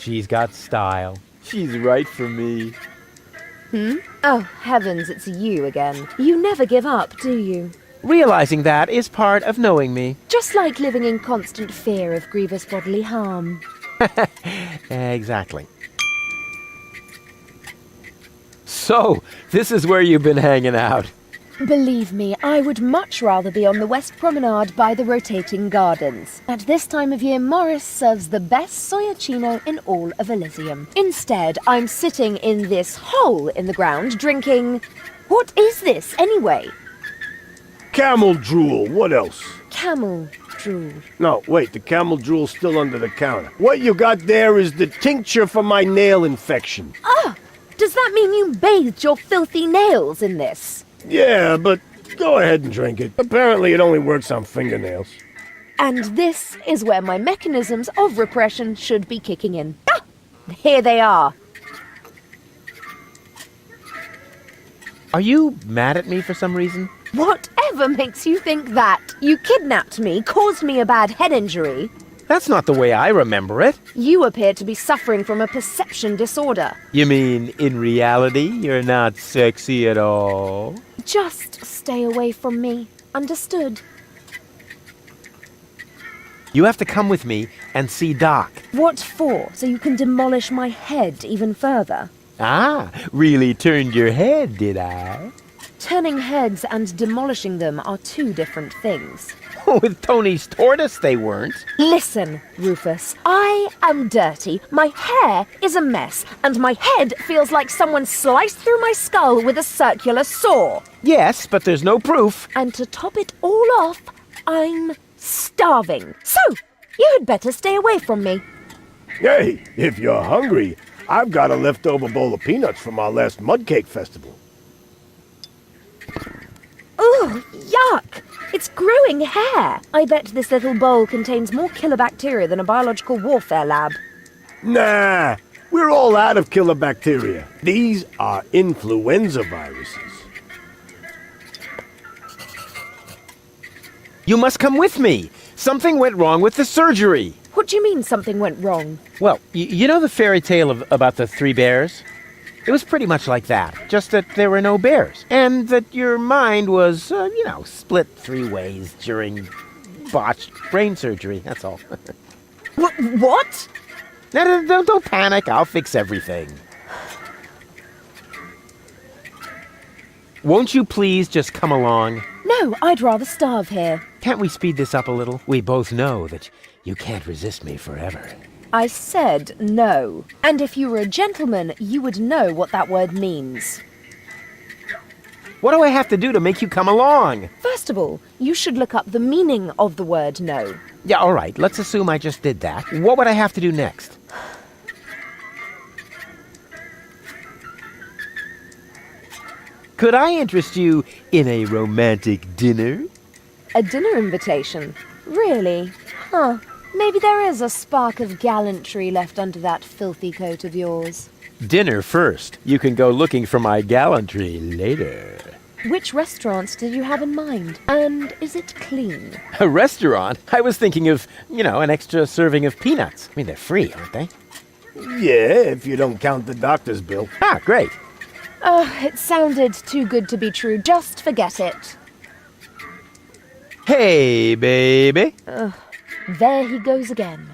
she's got style. She's right for me. Oh, heavens, it's you again. You never give up, do you? Realizing that is part of knowing me. Just like living in constant fear of grievous bodily harm. Exactly. So, this is where you've been hanging out. Believe me, I would much rather be on the West Promenade by the rotating gardens. At this time of year, Morris serves the best soyacino in all of Elysium. Instead, I'm sitting in this hole in the ground drinking... What is this, anyway? Camel drool, what else? Camel drool. No, wait, the camel drool's still under the counter. What you got there is the tincture for my nail infection. Ah! Does that mean you bathed your filthy nails in this? Yeah, but go ahead and drink it. Apparently it only works on fingernails. And this is where my mechanisms of repression should be kicking in. Ah! Here they are. Are you mad at me for some reason? Whatever makes you think that? You kidnapped me, caused me a bad head injury. That's not the way I remember it. You appear to be suffering from a perception disorder. You mean, in reality, you're not sexy at all? Just stay away from me. Understood? You have to come with me and see Doc. What for? So you can demolish my head even further? Ah, really turned your head, did I? Turning heads and demolishing them are two different things. With Tony's tortoise, they weren't. Listen, Rufus, I am dirty, my hair is a mess, and my head feels like someone sliced through my skull with a circular saw. Yes, but there's no proof. And to top it all off, I'm starving. So, you had better stay away from me. Hey, if you're hungry, I've got a leftover bowl of peanuts from our last mud cake festival. Ugh, yuck! It's growing hair. I bet this little bowl contains more killer bacteria than a biological warfare lab. Nah, we're all out of killer bacteria. These are influenza viruses. You must come with me. Something went wrong with the surgery. What do you mean something went wrong? Well, you know the fairy tale about the three bears? It was pretty much like that, just that there were no bears, and that your mind was, split three ways during botched brain surgery, that's all. What? No, don't panic, I'll fix everything. Won't you please just come along? No, I'd rather starve here. Can't we speed this up a little? We both know that you can't resist me forever. I said no. And if you were a gentleman, you would know what that word means. What do I have to do to make you come along? First of all, you should look up the meaning of the word no. Yeah, all right, let's assume I just did that. What would I have to do next? Could I interest you in a romantic dinner? A dinner invitation? Really? Huh. Maybe there is a spark of gallantry left under that filthy coat of yours. Dinner first. You can go looking for my gallantry later. Which restaurants did you have in mind? And is it clean? A restaurant? I was thinking of, an extra serving of peanuts. I mean, they're free, aren't they? Yeah, if you don't count the doctor's bill. Ah, great. Oh, it sounded too good to be true. Just forget it. Hey, baby. There he goes again.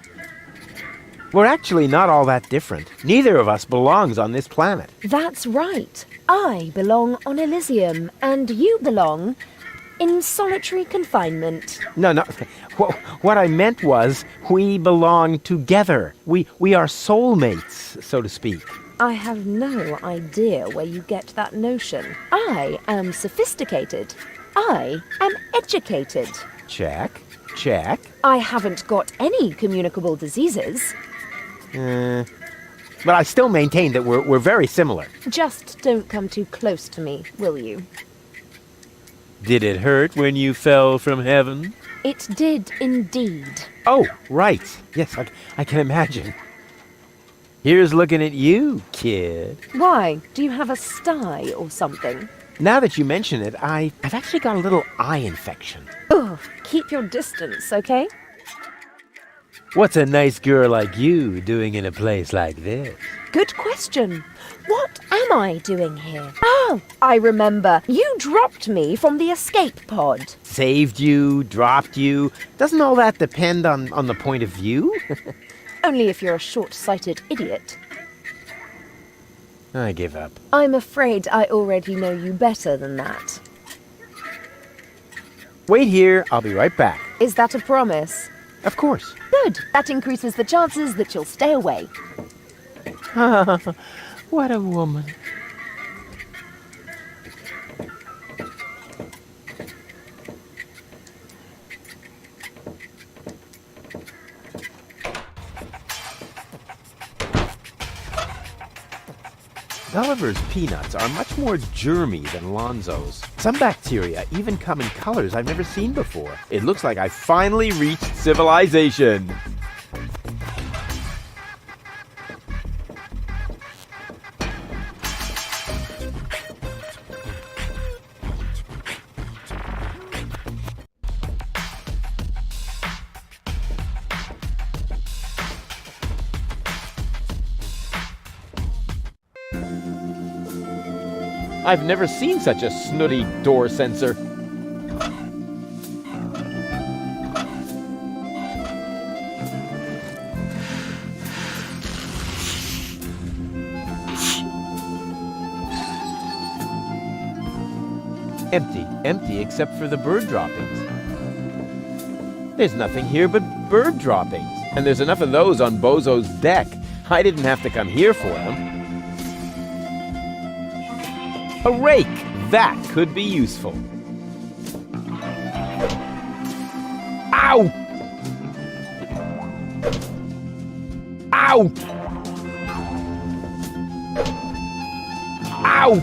We're actually not all that different. Neither of us belongs on this planet. That's right. I belong on Elysium, and you belong in solitary confinement. No. What I meant was we belong together. We are soulmates, so to speak. I have no idea where you get that notion. I am sophisticated. I am educated. Check. I haven't got any communicable diseases. But I still maintain that we're very similar. Just don't come too close to me, will you? Did it hurt when you fell from heaven? It did indeed. Oh, right. Yes, I can imagine. Here's looking at you, kid. Why? Do you have a sty or something? Now that you mention it, I've actually got a little eye infection. Ugh, keep your distance, okay? What's a nice girl like you doing in a place like this? Good question. What am I doing here? Oh, I remember. You dropped me from the escape pod. Saved you, dropped you. Doesn't all that depend on the point of view? Only if you're a short-sighted idiot. I give up. I'm afraid I already know you better than that. Wait here, I'll be right back. Is that a promise? Of course. Good. That increases the chances that you'll stay away. What a woman. Gulliver's peanuts are much more germy than Lonzo's. Some bacteria even come in colors I've never seen before. It looks like I finally reached civilization. I've never seen such a snooty door sensor. Empty except for the bird droppings. There's nothing here but bird droppings. And there's enough of those on Bozo's deck. I didn't have to come here for them. A rake! That could be useful. Ow! Ow! Ow!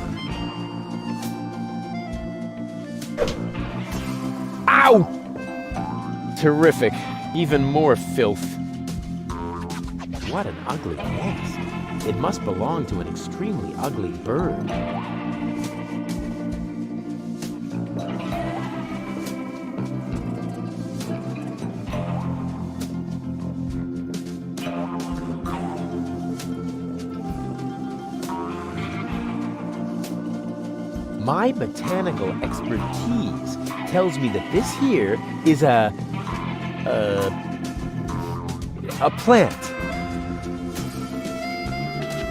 Ow! Terrific. Even more filth. What an ugly nest. It must belong to an extremely ugly bird. My botanical expertise tells me that this here is a plant.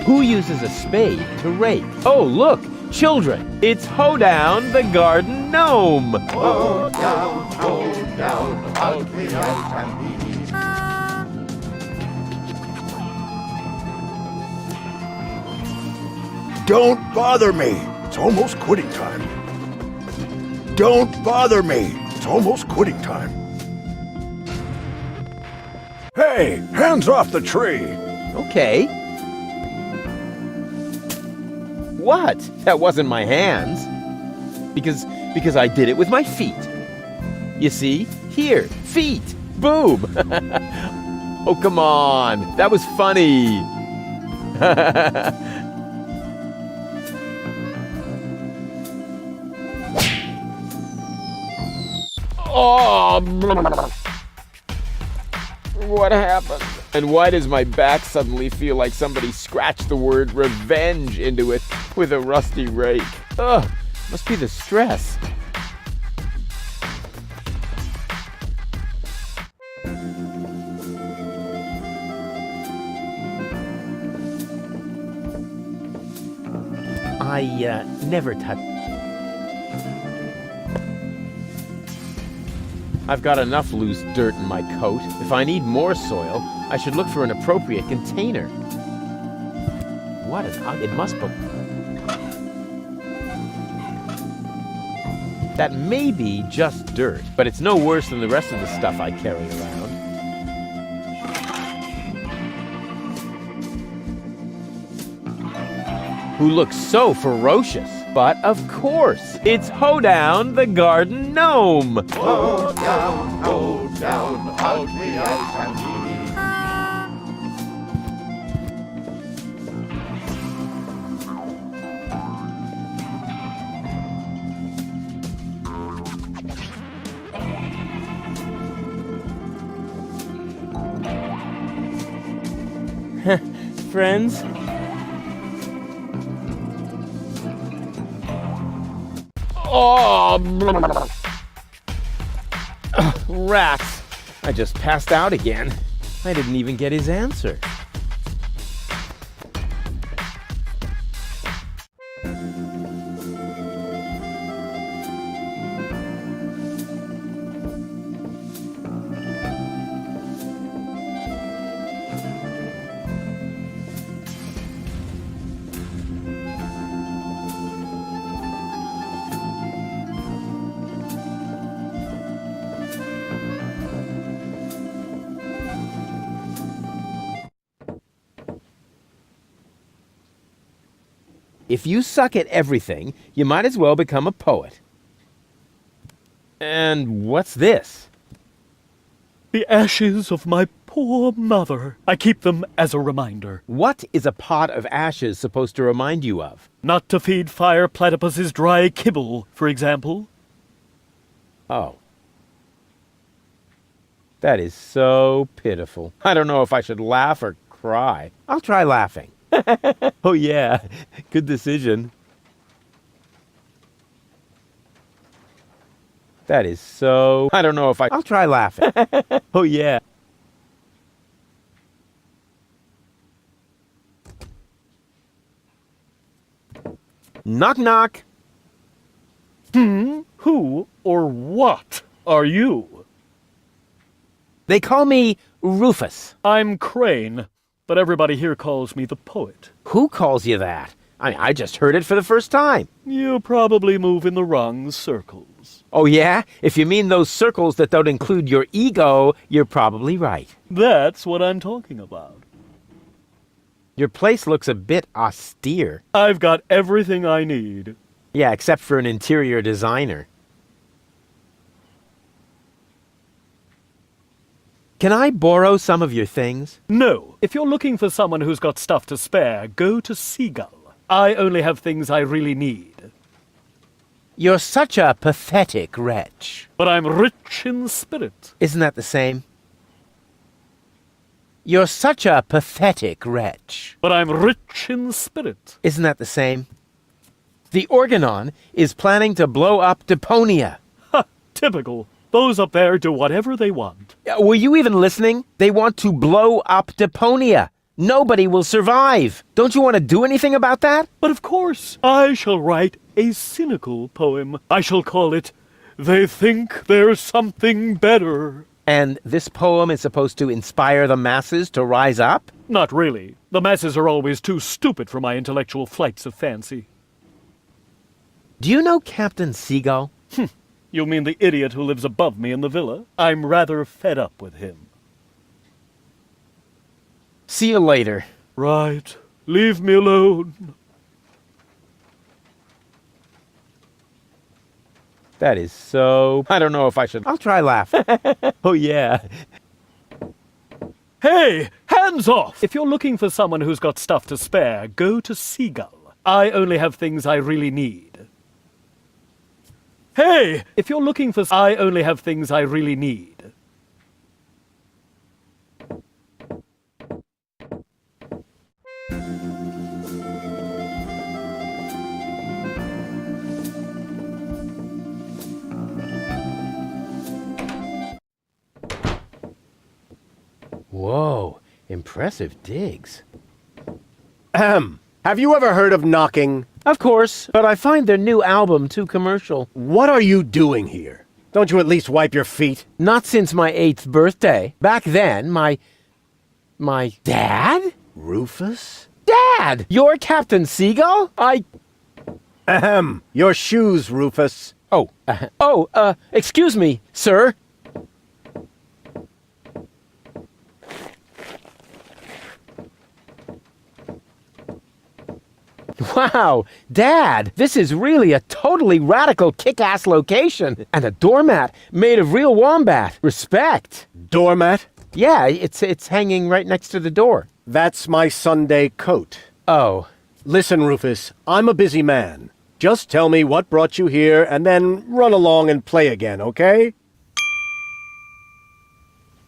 Who uses a spade to rake? Oh, look, children, it's Hoedown the garden gnome. Hoedown, ugly as can be. Don't bother me. It's almost quitting time. Don't bother me. It's almost quitting time. Hey, hands off the tree. Okay. What? That wasn't my hands. Because I did it with my feet. You see? Here, feet. Boom. Oh, come on. That was funny. Oh, what happened? And why does my back suddenly feel like somebody scratched the word revenge into it with a rusty rake? Ugh, must be the stress. I never touch. I've got enough loose dirt in my coat. If I need more soil, I should look for an appropriate container. What an it must be. That may be just dirt, but it's no worse than the rest of the stuff I carry around. Who looks so ferocious. But of course, it's Hoedown the garden gnome. Hoedown, ugly as can be. Friends? Oh, rats. I just passed out again. I didn't even get his answer. If you suck at everything, you might as well become a poet. And what's this? The ashes of my poor mother. I keep them as a reminder. What is a pot of ashes supposed to remind you of? Not to feed fire platypus's dry kibble, for example. Oh. That is so pitiful. I don't know if I should laugh or cry. I'll try laughing. Oh yeah, good decision. That is so... I don't know if I'll try laughing. Oh yeah. Knock knock. Who or what are you? They call me Rufus. I'm Crane, but everybody here calls me the poet. Who calls you that? I just heard it for the first time. You probably move in the wrong circles. Oh yeah? If you mean those circles that don't include your ego, you're probably right. That's what I'm talking about. Your place looks a bit austere. I've got everything I need. Yeah, except for an interior designer. Can I borrow some of your things? No. If you're looking for someone who's got stuff to spare, go to Seagull. I only have things I really need. You're such a pathetic wretch. But I'm rich in spirit. Isn't that the same? You're such a pathetic wretch. But I'm rich in spirit. Isn't that the same? The Organon is planning to blow up Deponia. Ha! Typical. Those up there do whatever they want. Were you even listening? They want to blow up Deponia. Nobody will survive. Don't you want to do anything about that? But of course, I shall write a cynical poem. I shall call it, They Think There's Something Better. And this poem is supposed to inspire the masses to rise up? Not really. The masses are always too stupid for my intellectual flights of fancy. Do you know Captain Seagull? You mean the idiot who lives above me in the villa? I'm rather fed up with him. See you later. Right. Leave me alone. That is so... I don't know if I should... I'll try laughing. Oh yeah. Hey! Hands off! If you're looking for someone who's got stuff to spare, go to Seagull. I only have things I really need. Hey! If you're looking for... I only have things I really need. Whoa, impressive digs. Ahem. Have you ever heard of knocking? Of course, but I find their new album too commercial. What are you doing here? Don't you at least wipe your feet? Not since my 8th birthday. Back then, my dad? Rufus? Dad! You're Captain Seagull? Ahem. Your shoes, Rufus. Excuse me, sir. Wow, Dad, this is really a totally radical kick-ass location. And a doormat made of real wombat. Respect. Doormat? Yeah, it's hanging right next to the door. That's my Sunday coat. Oh. Listen, Rufus, I'm a busy man. Just tell me what brought you here and then run along and play again, okay?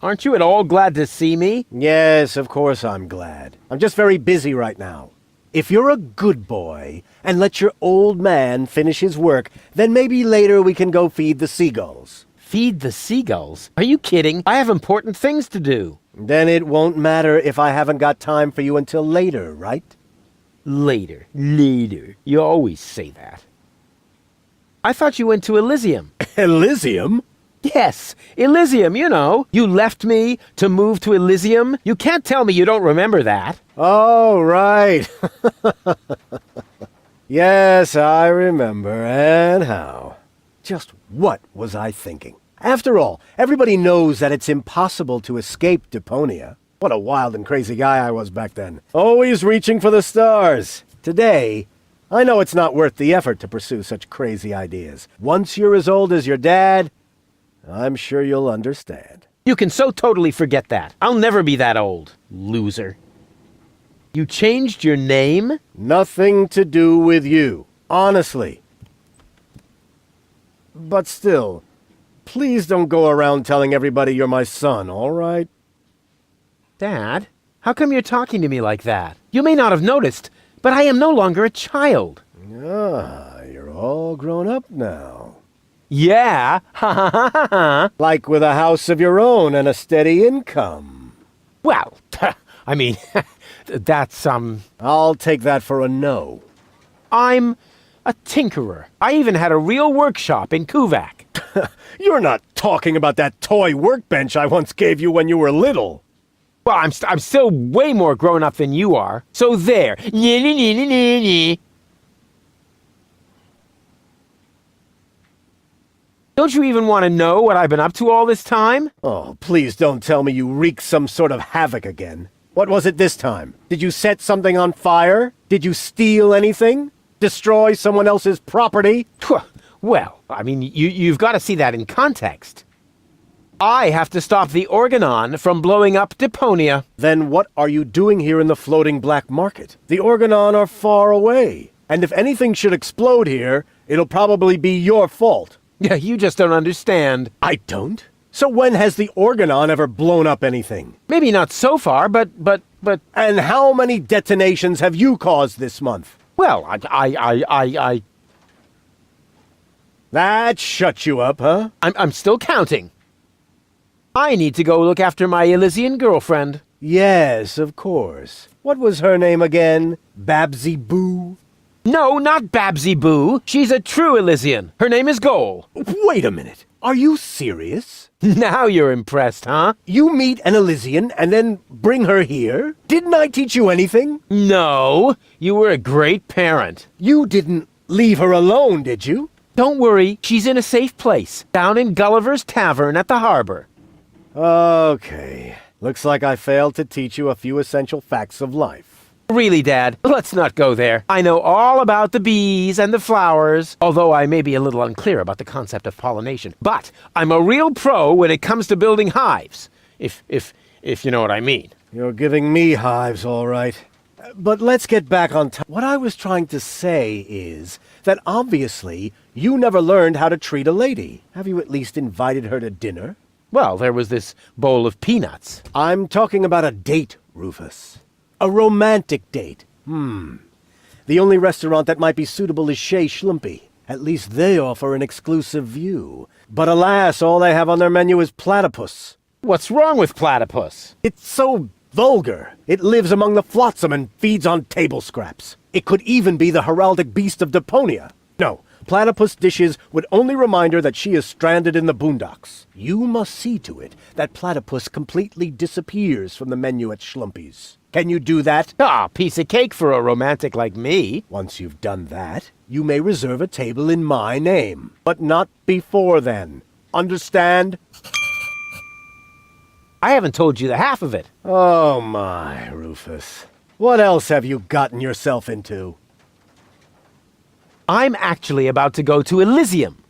Aren't you at all glad to see me? Yes, of course I'm glad. I'm just very busy right now. If you're a good boy and let your old man finish his work, then maybe later we can go feed the seagulls. Feed the seagulls? Are you kidding? I have important things to do. Then it won't matter if I haven't got time for you until later, right? Later. You always say that. I thought you went to Elysium. Elysium? Yes, Elysium, you know. You left me to move to Elysium. You can't tell me you don't remember that. Oh, right. Yes, I remember. And how? Just what was I thinking? After all, everybody knows that it's impossible to escape Deponia. What a wild and crazy guy I was back then. Always reaching for the stars. Today, I know it's not worth the effort to pursue such crazy ideas. Once you're as old as your dad, I'm sure you'll understand. You can so totally forget that. I'll never be that old. Loser. You changed your name? Nothing to do with you. Honestly. But still, please don't go around telling everybody you're my son, all right? Dad, how come you're talking to me like that? You may not have noticed, but I am no longer a child. Ah, you're all grown up now. Yeah, ha ha ha ha ha. Like with a house of your own and a steady income. Well, I mean, that's, I'll take that for a no. I'm a tinkerer. I even had a real workshop in Kuvak. You're not talking about that toy workbench I once gave you when you were little. Well, I'm still way more grown up than you are. So there. Don't you even want to know what I've been up to all this time? Oh, please don't tell me you wreaked some sort of havoc again. What was it this time? Did you set something on fire? Did you steal anything? Destroy someone else's property? Well, I mean, you've got to see that in context. I have to stop the Organon from blowing up Deponia. Then what are you doing here in the floating black market? The Organon are far away. And if anything should explode here, it'll probably be your fault. Yeah, you just don't understand. I don't? So when has the Organon ever blown up anything? Maybe not so far, but... And how many detonations have you caused this month? Well, That shut you up, huh? I'm still counting. I need to go look after my Elysian girlfriend. Yes, of course. What was her name again? Babsy Boo? No, not Babsy Boo. She's a true Elysian. Her name is Goal. Wait a minute. Are you serious? Now you're impressed, huh? You meet an Elysian and then bring her here? Didn't I teach you anything? No, you were a great parent. You didn't leave her alone, did you? Don't worry, she's in a safe place, down in Gulliver's Tavern at the harbor. Okay. Looks like I failed to teach you a few essential facts of life. Really, Dad, let's not go there. I know all about the bees and the flowers, although I may be a little unclear about the concept of pollination. But I'm a real pro when it comes to building hives, if you know what I mean. You're giving me hives, all right. But let's get back on top. What I was trying to say is that obviously you never learned how to treat a lady. Have you at least invited her to dinner? Well, there was this bowl of peanuts. I'm talking about a date, Rufus. A romantic date. The only restaurant that might be suitable is Shea Schlumpy. At least they offer an exclusive view. But alas, all they have on their menu is platypus. What's wrong with platypus? It's so vulgar. It lives among the flotsam and feeds on table scraps. It could even be the heraldic beast of Deponia. No, platypus dishes would only remind her that she is stranded in the boondocks. You must see to it that platypus completely disappears from the menu at Schlumpy's. Can you do that? Ah, piece of cake for a romantic like me. Once you've done that, you may reserve a table in my name. But not before then. Understand? I haven't told you the half of it. Oh my, Rufus. What else have you gotten yourself into? I'm actually about to go to Elysium.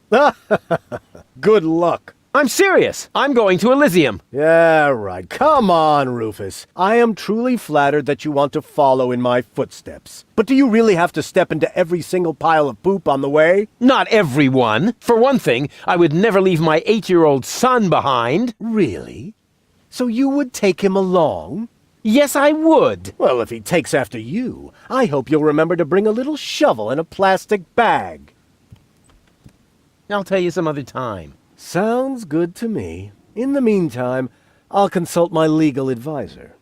Good luck. I'm serious. I'm going to Elysium. Yeah, right. Come on, Rufus. I am truly flattered that you want to follow in my footsteps. But do you really have to step into every single pile of poop on the way? Not everyone. For one thing, I would never leave my 8-year-old son behind. Really? So you would take him along? Yes, I would. Well, if he takes after you, I hope you'll remember to bring a little shovel and a plastic bag. I'll tell you some other time. Sounds good to me. In the meantime, I'll consult my legal advisor.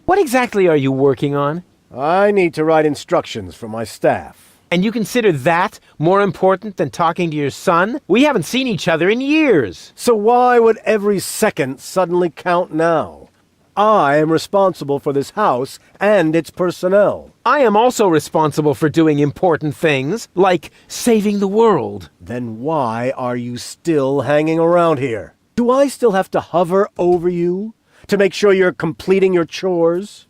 What exactly are you working on? I need to write instructions for my staff. And you consider that more important than talking to your son? We haven't seen each other in years. So why would every second suddenly count now? I am responsible for this house and its personnel. I am also responsible for doing important things, like saving the world. Then why are you still hanging around here? Do I still have to hover over you to make sure you're completing your chores?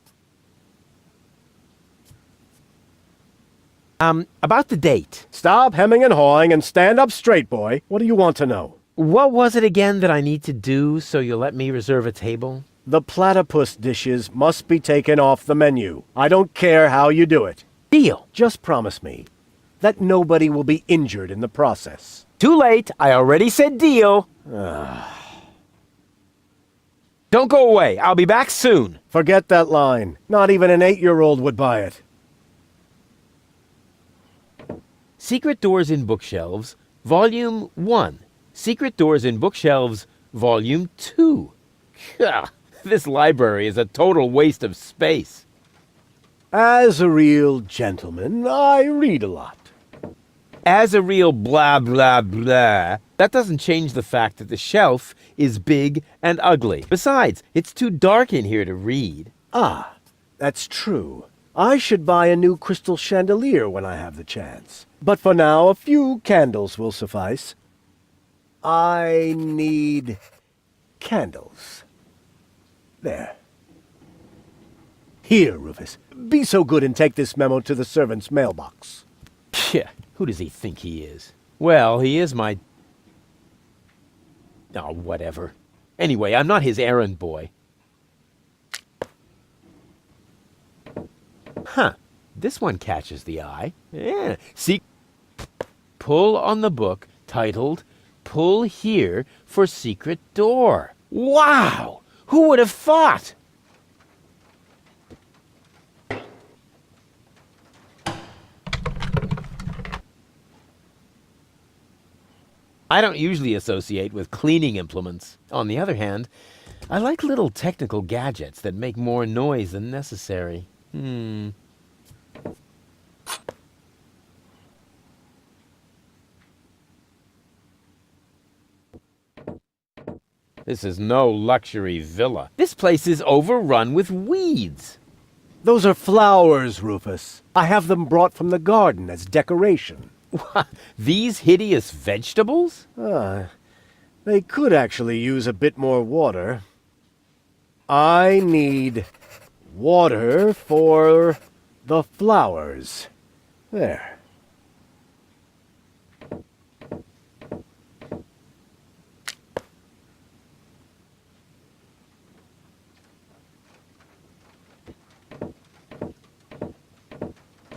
About the date. Stop hemming and hawing and stand up straight, boy. What do you want to know? What was it again that I need to do so you'll let me reserve a table? The platypus dishes must be taken off the menu. I don't care how you do it. Deal. Just promise me that nobody will be injured in the process. Too late. I already said deal. Don't go away. I'll be back soon. Forget that line. Not even an 8-year-old would buy it. Secret Doors in Bookshelves, Volume 1. Secret Doors in Bookshelves, Volume 2. Gah, this library is a total waste of space. As a real gentleman, I read a lot. As a real blah blah blah, that doesn't change the fact that the shelf is big and ugly. Besides, it's too dark in here to read. Ah, that's true. I should buy a new crystal chandelier when I have the chance. But for now, a few candles will suffice. I need candles. There. Here, Rufus. Be so good and take this memo to the servant's mailbox. Yeah, who does he think he is? Well, he is my... Oh, whatever. Anyway, I'm not his errand boy. Huh. This one catches the eye. Yeah. See? Pull on the book titled, Pull Here for Secret Door. Wow! Who would have thought? I don't usually associate with cleaning implements. On the other hand, I like little technical gadgets that make more noise than necessary. This is no luxury villa. This place is overrun with weeds. Those are flowers, Rufus. I have them brought from the garden as decoration. These hideous vegetables? They could actually use a bit more water. I need water for the flowers. There.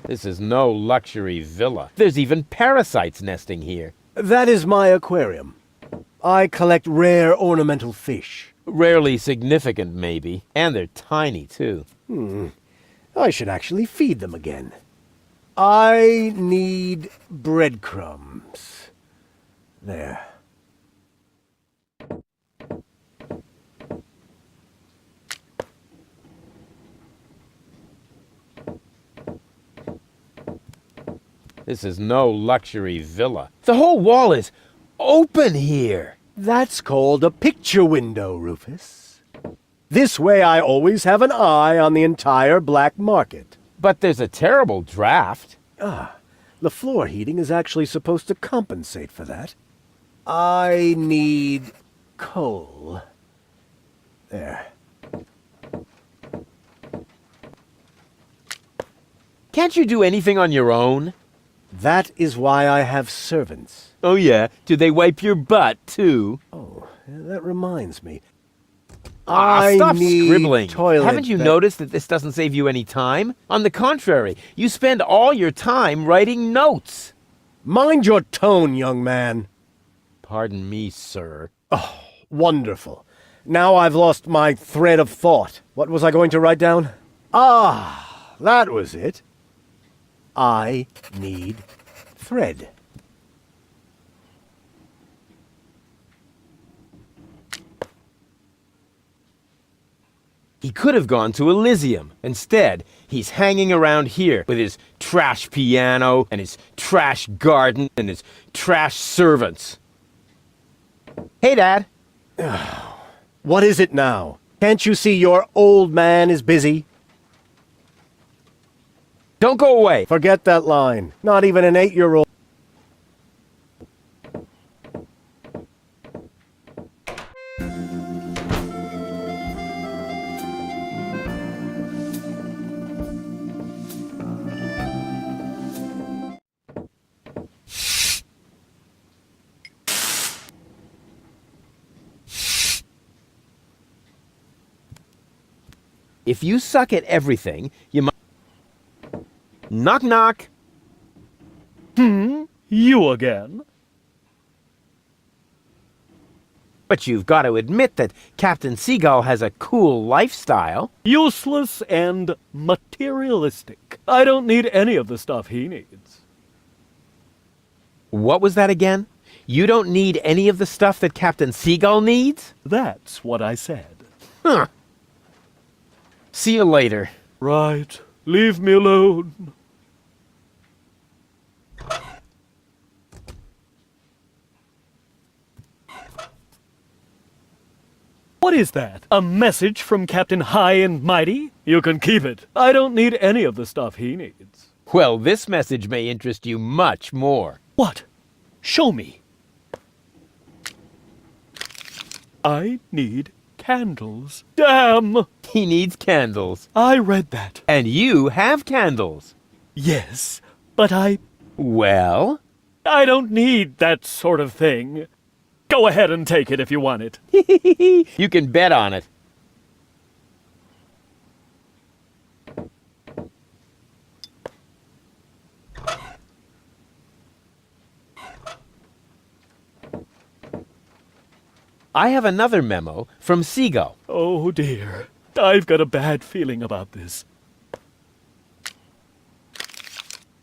This is no luxury villa. There's even parasites nesting here. That is my aquarium. I collect rare ornamental fish. Rarely significant, maybe. And they're tiny, too. I should actually feed them again. I need breadcrumbs. There. This is no luxury villa. The whole wall is open here. That's called a picture window, Rufus. This way I always have an eye on the entire black market. But there's a terrible draft. The floor heating is actually supposed to compensate for that. I need coal. There. Can't you do anything on your own? That is why I have servants. Oh, yeah? Do they wipe your butt, too? Oh, that reminds me. Stop need scribbling. toilet Haven't you noticed that this doesn't save you any time? On the contrary, you spend all your time writing notes. Mind your tone, young man. Pardon me, sir. Wonderful. Now I've lost my thread of thought. What was I going to write down? Ah, that was it. I need thread. He could have gone to Elysium. Instead, he's hanging around here with his trash piano and his trash garden and his trash servants. Hey, Dad. What is it now? Can't you see your old man is busy? Don't go away. Forget that line. Not even an 8-year-old. If you suck at everything, you might... Knock, knock. You again? But you've got to admit that Captain Seagull has a cool lifestyle. Useless and materialistic. I don't need any of the stuff he needs. What was that again? You don't need any of the stuff that Captain Seagull needs? That's what I said. Huh. See you later. Right. Leave me alone. What is that? A message from Captain High and Mighty? You can keep it. I don't need any of the stuff he needs. Well, this message may interest you much more. What? Show me. I need candles. Damn! He needs candles. I read that. And you have candles. Yes, but Well? I don't need that sort of thing. Go ahead and take it if you want it. You can bet on it. I have another memo from Seagull. Oh dear. I've got a bad feeling about this.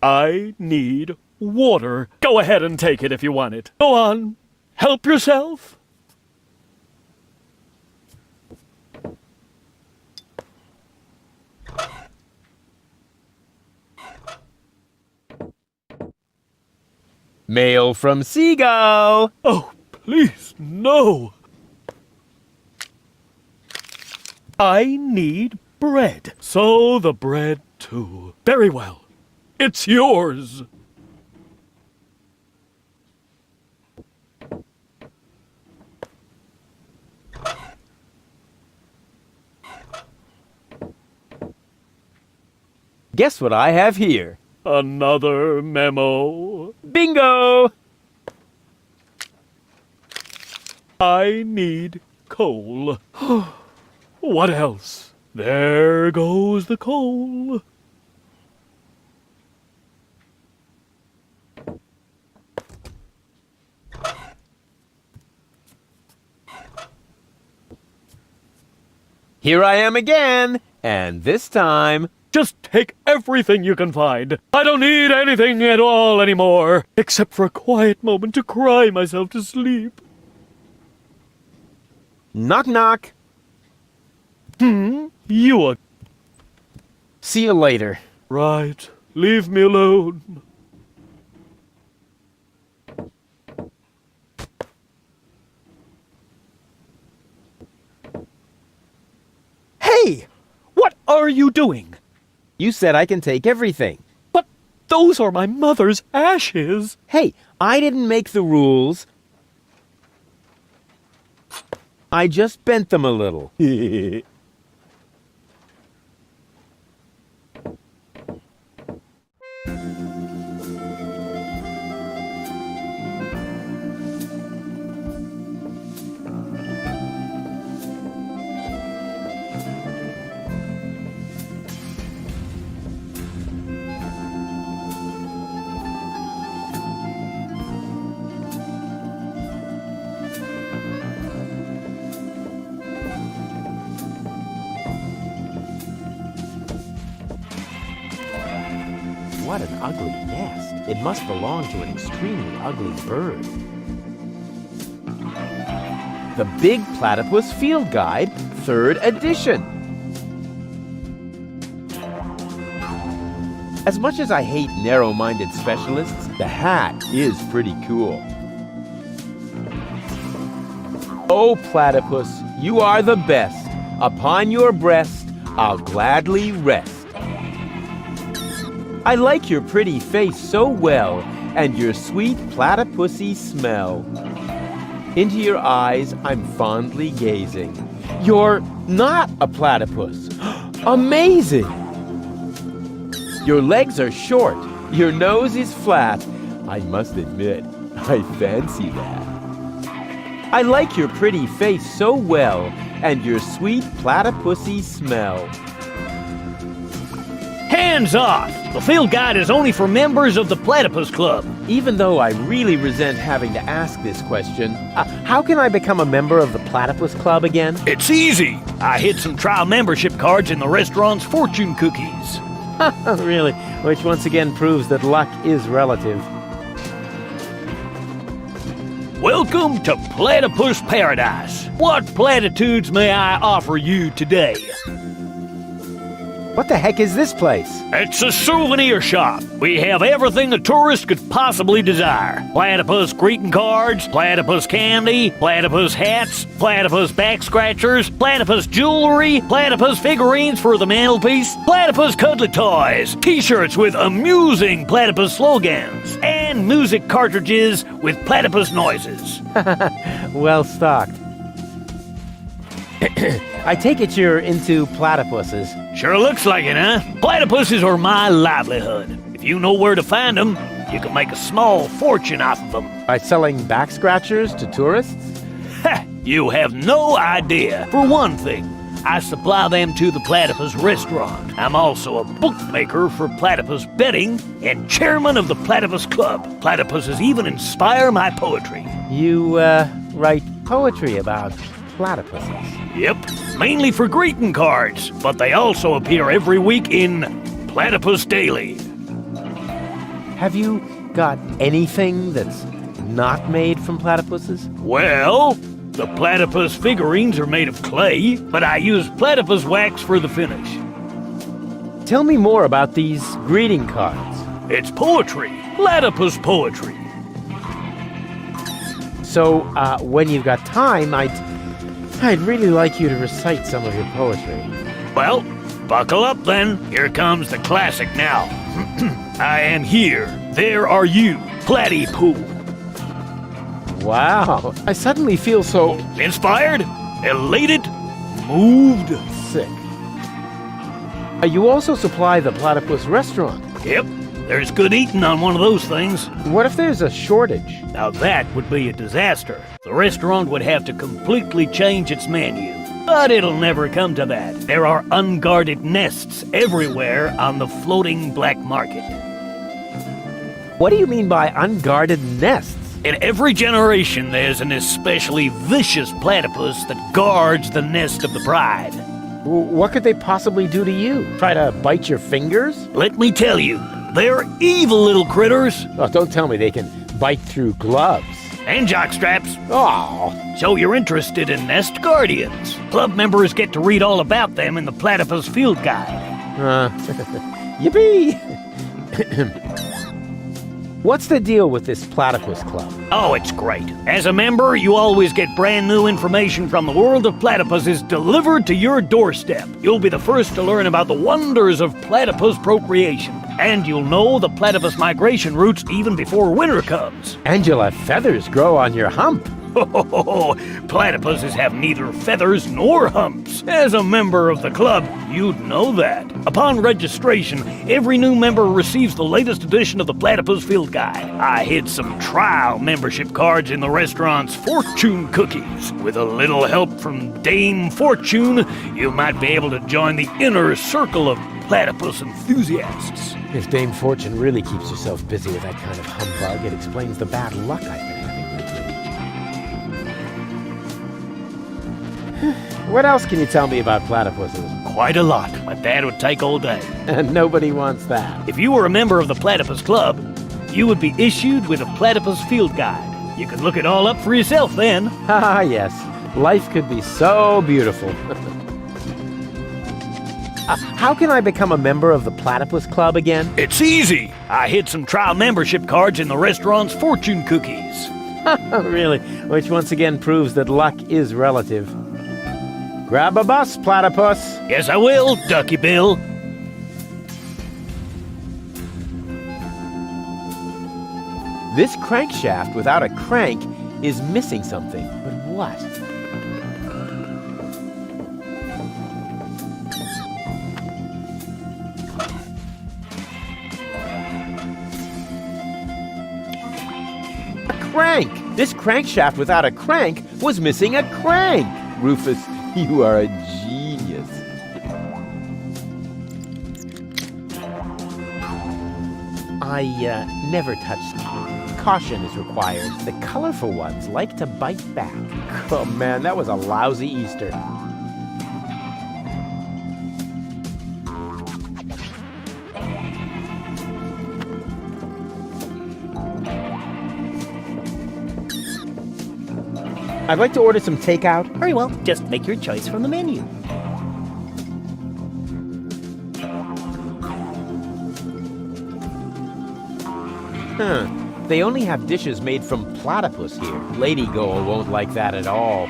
I need water. Go ahead and take it if you want it. Go on. Help yourself. Mail from Seagull. Oh, please, no. I need bread. So the bread, too. Very well. It's yours. Guess what I have here? Another memo. Bingo! I need coal. What else? There goes the coal. Here I am again, and this time... Just take everything you can find. I don't need anything at all anymore, except for a quiet moment to cry myself to sleep. Knock, knock. You See you later. Right. Leave me alone. Hey! What are you doing? You said I can take everything. But those are my mother's ashes. Hey, I didn't make the rules. I just bent them a little. What an ugly nest. It must belong to an extremely ugly bird. The Big Platypus Field Guide, 3rd edition. As much as I hate narrow-minded specialists, the hat is pretty cool. Oh, platypus, you are the best. Upon your breast, I'll gladly rest. I like your pretty face so well, and your sweet platypusy smell. Into your eyes, I'm fondly gazing. You're not a platypus. Amazing! Your legs are short, your nose is flat. I must admit, I fancy that. I like your pretty face so well, and your sweet platypusy smell. Hands off! The field guide is only for members of the Platypus Club. Even though I really resent having to ask this question, how can I become a member of the Platypus Club again? It's easy. I hid some trial membership cards in the restaurant's fortune cookies. Really? Which once again proves that luck is relative. Welcome to Platypus Paradise. What platitudes may I offer you today? What the heck is this place? It's a souvenir shop. We have everything a tourist could possibly desire. Platypus greeting cards, platypus candy, platypus hats, platypus back scratchers, platypus jewelry, platypus figurines for the mantelpiece, platypus cuddly toys, t-shirts with amusing platypus slogans, and music cartridges with platypus noises. Well stocked. I take it you're into platypuses. Sure looks like it, huh? Platypuses are my livelihood. If you know where to find them, you can make a small fortune off of them. By selling back scratchers to tourists? Ha! You have no idea. For one thing, I supply them to the Platypus restaurant. I'm also a bookmaker for platypus betting and chairman of the Platypus Club. Platypuses even inspire my poetry. You, write poetry about platypuses? Yep, mainly for greeting cards, but they also appear every week in Platypus Daily. Have you got anything that's not made from platypuses? Well, the platypus figurines are made of clay, but I use platypus wax for the finish. Tell me more about these greeting cards. It's poetry, platypus poetry. So, when you've got time, I'd really like you to recite some of your poetry. Well, buckle up then. Here comes the classic now. I am here. There are you, platypoo. Wow, I suddenly feel so Inspired? Elated? Moved? sick. You also supply the platypus restaurant. Yep, there's good eating on one of those things. What if there's a shortage? Now that would be a disaster. The restaurant would have to completely change its menu. But it'll never come to that. There are unguarded nests everywhere on the floating black market. What do you mean by unguarded nests? In every generation, there's an especially vicious platypus that guards the nest of the bride. What could they possibly do to you? Try to bite your fingers? Let me tell you, they're evil little critters. Oh, don't tell me they can bite through gloves. And jockstraps. Oh, So you're interested in nest guardians. Club members get to read all about them in the Platypus Field Guide. yippee! What's the deal with this platypus club? Oh, it's great. As a member, you always get brand new information from the world of platypuses delivered to your doorstep. You'll be the first to learn about the wonders of platypus procreation. And you'll know the platypus migration routes even before winter comes. And you'll have feathers grow on your hump. Platypuses have neither feathers nor humps. As a member of the club, you'd know that. Upon registration, every new member receives the latest edition of the Platypus Field Guide. I hid some trial membership cards in the restaurant's fortune cookies. With a little help from Dame Fortune, you might be able to join the inner circle of platypus enthusiasts. If Dame Fortune really keeps herself busy with that kind of humbug, it explains the bad luck I've been having lately. What else can you tell me about platypuses? Quite a lot, but that would take all day. And nobody wants that. If you were a member of the Platypus Club, you would be issued with a Platypus field guide. You could look it all up for yourself then. Ah, yes. Life could be so beautiful. How can I become a member of the Platypus Club again? It's easy. I hid some trial membership cards in the restaurant's fortune cookies. Really? Which once again proves that luck is relative. Grab a bus, Platypus. Yes, I will, Ducky Bill. This crankshaft without a crank is missing something. But what? A crank! This crankshaft without a crank was missing a crank! Rufus, you are a genius. I never touched them. Caution is required. The colorful ones like to bite back. Oh man, that was a lousy Easter. I'd like to order some takeout. Very well, just make your choice from the menu. Huh. They only have dishes made from platypus here. Lady Goal won't like that at all.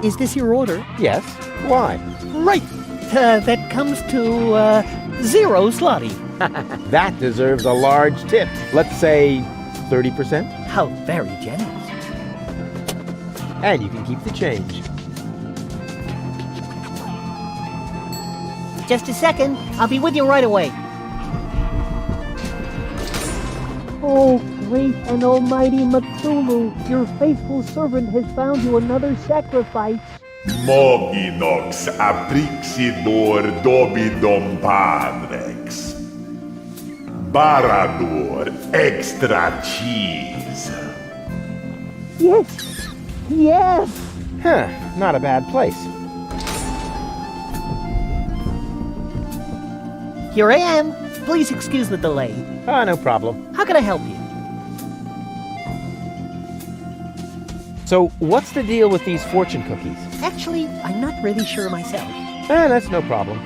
Is this your order? Yes? Why? Right. That comes to, 0 slotty. That deserves a large tip. Let's say 30%. How very generous. And you can keep the change. Just a second. I'll be with you right away. Oh, great and almighty Cthulhu, your faithful servant has found you another sacrifice. Moginox aprixidor dobidom padrex. Barador extra cheese. Yes, yes. Huh, not a bad place. Here I am. Please excuse the delay. No problem. How can I help you? So, what's the deal with these fortune cookies? Actually, I'm not really sure myself. That's no problem.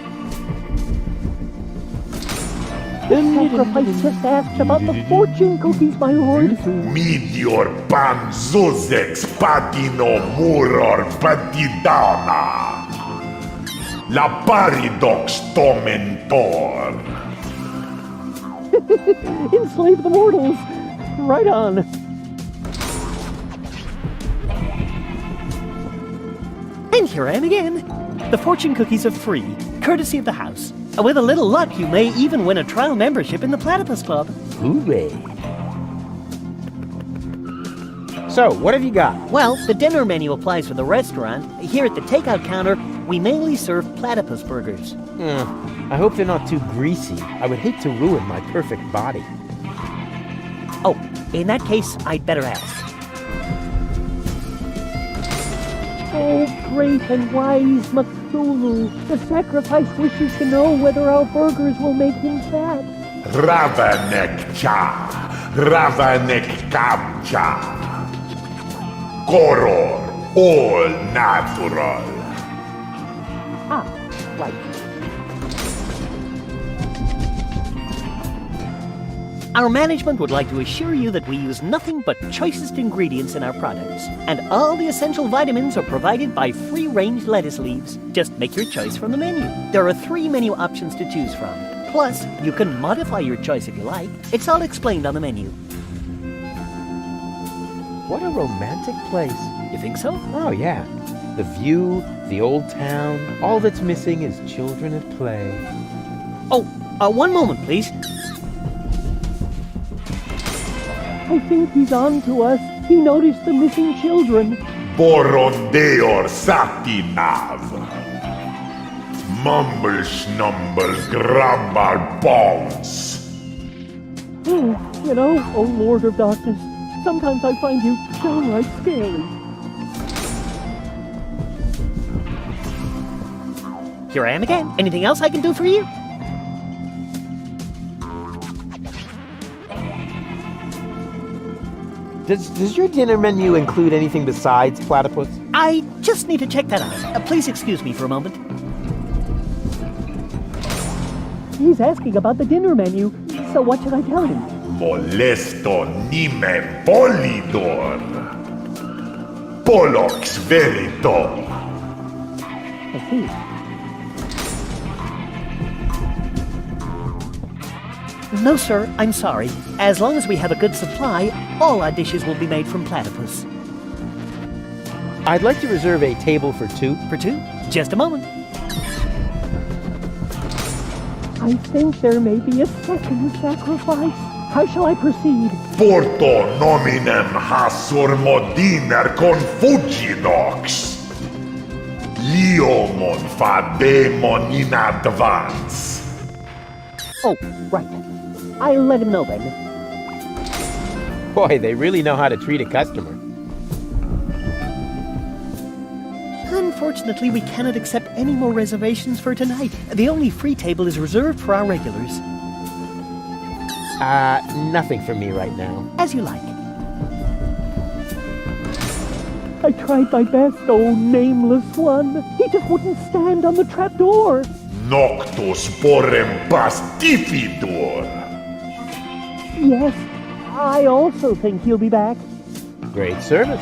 The sacrifice just asked about the fortune cookies, my lord. Meteor panzozex patino muror patidana. La paradox tormentor. Enslave the mortals! Right on. And here I am again. The fortune cookies are free, courtesy of the house. With a little luck, you may even win a trial membership in the Platypus Club. Hooray. So, what have you got? Well, the dinner menu applies for the restaurant. Here at the takeout counter, we mainly serve platypus burgers. I hope they're not too greasy. I would hate to ruin my perfect body. Oh, in that case, I'd better ask. Oh, great and wise Cthulhu, the sacrifice wishes to know whether our burgers will make him fat. Ravanek cha, Ravanek kamcha. Koror, all natural. Ah, right. Our management would like to assure you that we use nothing but choicest ingredients in our products, and all the essential vitamins are provided by free-range lettuce leaves. Just make your choice from the menu. There are 3 menu options to choose from. Plus, you can modify your choice if you like. It's all explained on the menu. What a romantic place. You think so? Oh, yeah. The view, the old town, all that's missing is children at play. Oh, one moment, please. I think he's on to us. He noticed the missing children. Borondeor satinav. Mumble snumble grabbar bones. Oh, you know, oh Lord of Darkness, sometimes I find you downright scary. Here I am again. Anything else I can do for you? Does your dinner menu include anything besides platypus? I just need to check that out. Please excuse me for a moment. He's asking about the dinner menu, so what should I tell him? Molesto nime polidor. Polox verito. I see. No, sir, I'm sorry. As long as we have a good supply, all our dishes will be made from platypus. I'd like to reserve a table for 2. For 2? Just a moment. I think there may be a second sacrifice. How shall I proceed? Porto nominem hasur modiner confuginox. Liomon fademon in advance. Oh, right. I'll let him know then. Boy, they really know how to treat a customer. Unfortunately, we cannot accept any more reservations for tonight. The only free table is reserved for our regulars. Nothing for me right now. As you like. I tried my best, oh nameless one. He just wouldn't stand on the trapdoor. Noctus porem pastifidur. Yes, I also think he'll be back. Great service.